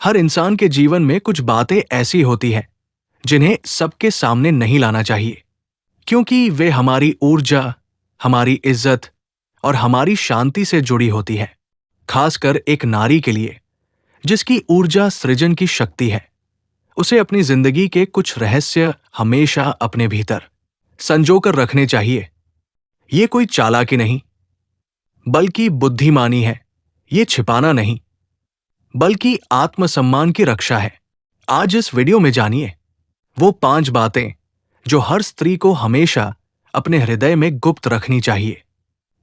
हर इंसान के जीवन में कुछ बातें ऐसी होती हैं जिन्हें सबके सामने नहीं लाना चाहिए, क्योंकि वे हमारी ऊर्जा, हमारी इज्जत और हमारी शांति से जुड़ी होती है। खासकर एक नारी के लिए, जिसकी ऊर्जा सृजन की शक्ति है, उसे अपनी जिंदगी के कुछ रहस्य हमेशा अपने भीतर संजोकर रखने चाहिए। ये कोई चालाकी नहीं, बल्कि बुद्धिमानी है। ये छिपाना नहीं, बल्कि आत्मसम्मान की रक्षा है। आज इस वीडियो में जानिए वो 5 बातें जो हर स्त्री को हमेशा अपने हृदय में गुप्त रखनी चाहिए।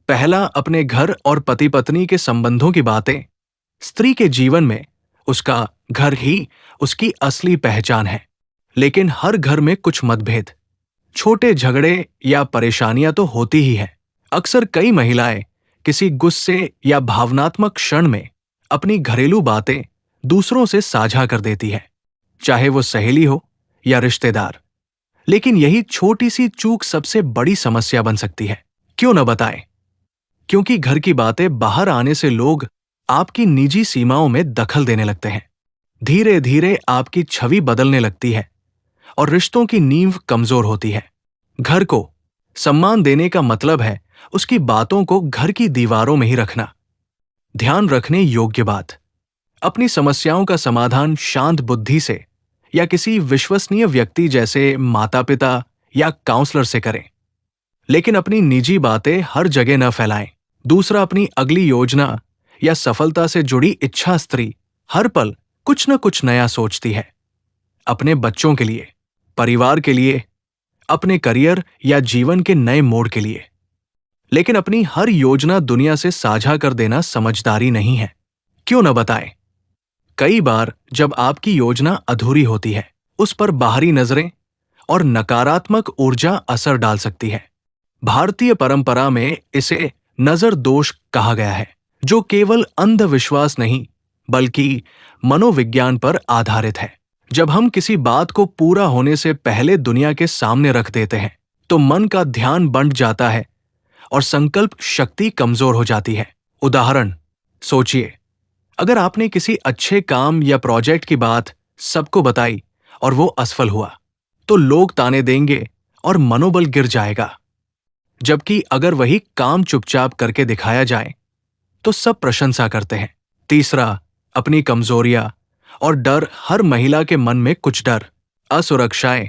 पहला, अपने घर और पति पत्नी के संबंधों की बातें। स्त्री के जीवन में उसका घर ही उसकी असली पहचान है, लेकिन हर घर में कुछ मतभेद, छोटे झगड़े या परेशानियां तो होती ही हैं। अक्सर कई महिलाएं किसी गुस्से या भावनात्मक क्षण में अपनी घरेलू बातें दूसरों से साझा कर देती है, चाहे वो सहेली हो या रिश्तेदार। लेकिन यही छोटी सी चूक सबसे बड़ी समस्या बन सकती है। क्यों न बताएं? क्योंकि घर की बातें बाहर आने से लोग आपकी निजी सीमाओं में दखल देने लगते हैं। धीरे धीरे आपकी छवि बदलने लगती है और रिश्तों की नींव कमजोर होती है। घर को सम्मान देने का मतलब है उसकी बातों को घर की दीवारों में ही रखना। ध्यान रखने योग्य बात, अपनी समस्याओं का समाधान शांत बुद्धि से या किसी विश्वसनीय व्यक्ति जैसे माता पिता या काउंसलर से करें, लेकिन अपनी निजी बातें हर जगह न फैलाएं। दूसरा, अपनी अगली योजना या सफलता से जुड़ी इच्छा। स्त्री हर पल कुछ न कुछ नया सोचती है, अपने बच्चों के लिए, परिवार के लिए, अपने करियर या जीवन के नए मोड़ के लिए। लेकिन अपनी हर योजना दुनिया से साझा कर देना समझदारी नहीं है। क्यों न बताएं? कई बार जब आपकी योजना अधूरी होती है, उस पर बाहरी नजरें और नकारात्मक ऊर्जा असर डाल सकती है। भारतीय परंपरा में इसे नजर दोष कहा गया है, जो केवल अंधविश्वास नहीं बल्कि मनोविज्ञान पर आधारित है। जब हम किसी बात को पूरा होने से पहले दुनिया के सामने रख देते हैं, तो मन का ध्यान बंट जाता है और संकल्प शक्ति कमजोर हो जाती है। उदाहरण सोचिए, अगर आपने किसी अच्छे काम या प्रोजेक्ट की बात सबको बताई और वो असफल हुआ, तो लोग ताने देंगे और मनोबल गिर जाएगा। जबकि अगर वही काम चुपचाप करके दिखाया जाए, तो सब प्रशंसा करते हैं। तीसरा, अपनी कमजोरियां और डर। हर महिला के मन में कुछ डर, असुरक्षाएं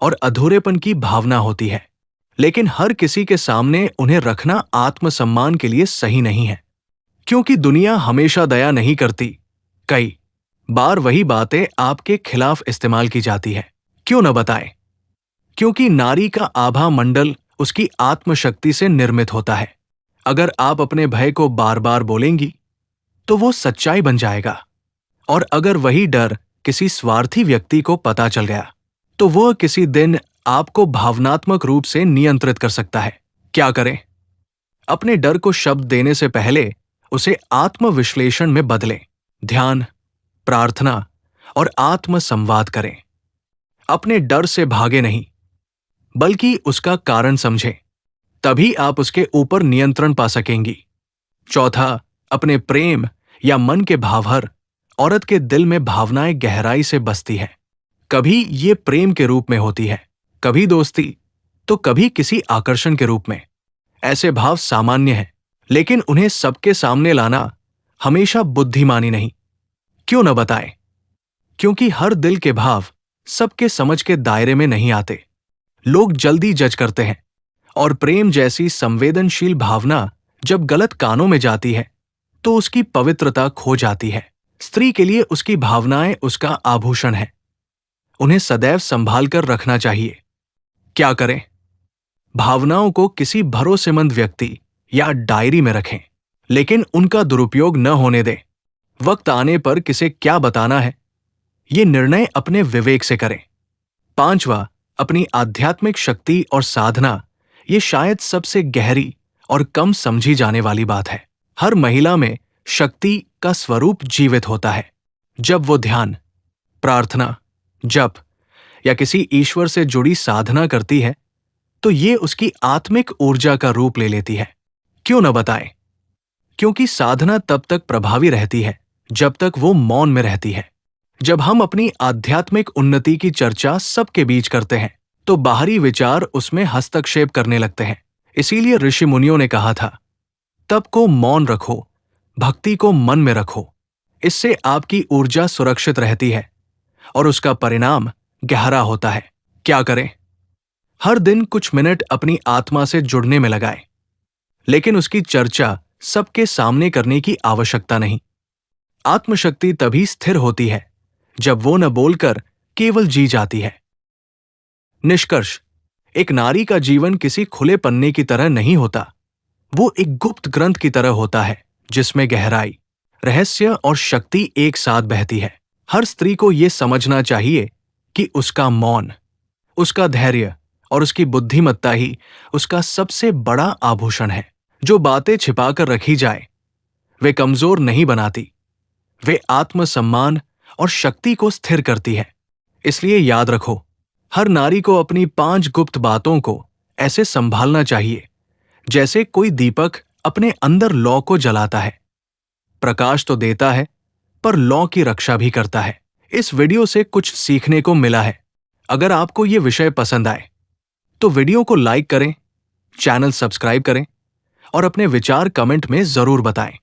और अधूरेपन की भावना होती है, लेकिन हर किसी के सामने उन्हें रखना आत्मसम्मान के लिए सही नहीं है, क्योंकि दुनिया हमेशा दया नहीं करती। कई बार वही बातें आपके खिलाफ इस्तेमाल की जाती है। क्यों न बताएं? क्योंकि नारी का आभा मंडल उसकी आत्मशक्ति से निर्मित होता है। अगर आप अपने भय को बार बार बोलेंगी, तो वो सच्चाई बन जाएगा। और अगर वही डर किसी स्वार्थी व्यक्ति को पता चल गया, तो वह किसी दिन आपको भावनात्मक रूप से नियंत्रित कर सकता है। क्या करें? अपने डर को शब्द देने से पहले उसे आत्मविश्लेषण में बदलें। ध्यान, प्रार्थना और आत्म संवाद करें। अपने डर से भागे नहीं, बल्कि उसका कारण समझें। तभी आप उसके ऊपर नियंत्रण पा सकेंगी। चौथा, अपने प्रेम या मन के भावहर। औरत के दिल में भावनाएं गहराई से बसती हैं। कभी ये प्रेम के रूप में होती है, कभी दोस्ती, तो कभी किसी आकर्षण के रूप में। ऐसे भाव सामान्य हैं, लेकिन उन्हें सबके सामने लाना हमेशा बुद्धिमानी नहीं। क्यों न बताएं? क्योंकि हर दिल के भाव सबके समझ के दायरे में नहीं आते। लोग जल्दी जज करते हैं, और प्रेम जैसी संवेदनशील भावना जब गलत कानों में जाती है, तो उसकी पवित्रता खो जाती है। स्त्री के लिए उसकी भावनाएं उसका आभूषण है। उन्हें सदैव संभाल कर रखना चाहिए। क्या करें? भावनाओं को किसी भरोसेमंद व्यक्ति या डायरी में रखें, लेकिन उनका दुरुपयोग न होने दें। वक्त आने पर किसे क्या बताना है, ये निर्णय अपने विवेक से करें। पांचवा, अपनी आध्यात्मिक शक्ति और साधना। ये शायद सबसे गहरी और कम समझी जाने वाली बात है। हर महिला में शक्ति का स्वरूप जीवित होता है। जब वो ध्यान, प्रार्थना, जप या किसी ईश्वर से जुड़ी साधना करती है, तो ये उसकी आत्मिक ऊर्जा का रूप ले लेती है। क्यों न बताएं? क्योंकि साधना तब तक प्रभावी रहती है जब तक वो मौन में रहती है। जब हम अपनी आध्यात्मिक उन्नति की चर्चा सबके बीच करते हैं तो बाहरी विचार उसमें हस्तक्षेप करने लगते हैं। इसीलिए ऋषि मुनियों ने कहा था, तप को मौन रखो, भक्ति को मन में रखो। इससे आपकी ऊर्जा सुरक्षित रहती है और उसका परिणाम गहरा होता है। क्या करें? हर दिन कुछ मिनट अपनी आत्मा से जुड़ने में लगाएं, लेकिन उसकी चर्चा सबके सामने करने की आवश्यकता नहीं। आत्मशक्ति तभी स्थिर होती है जब वो न बोलकर केवल जी जाती है। निष्कर्ष, एक नारी का जीवन किसी खुले पन्ने की तरह नहीं होता। वो एक गुप्त ग्रंथ की तरह होता है जिसमें गहराई, रहस्य और शक्ति एक साथ बहती है। हर स्त्री को यह समझना चाहिए कि उसका मौन, उसका धैर्य और उसकी बुद्धिमत्ता ही उसका सबसे बड़ा आभूषण है। जो बातें छिपाकर रखी जाए वे कमजोर नहीं बनाती, वे आत्मसम्मान और शक्ति को स्थिर करती है। इसलिए याद रखो, हर नारी को अपनी 5 गुप्त बातों को ऐसे संभालना चाहिए जैसे कोई दीपक अपने अंदर लौ को जलाता है। प्रकाश तो देता है पर लौ की रक्षा भी करता है। इस वीडियो से कुछ सीखने को मिला है। अगर आपको ये विषय पसंद आए तो वीडियो को लाइक करें, चैनल सब्सक्राइब करें और अपने विचार कमेंट में जरूर बताएं।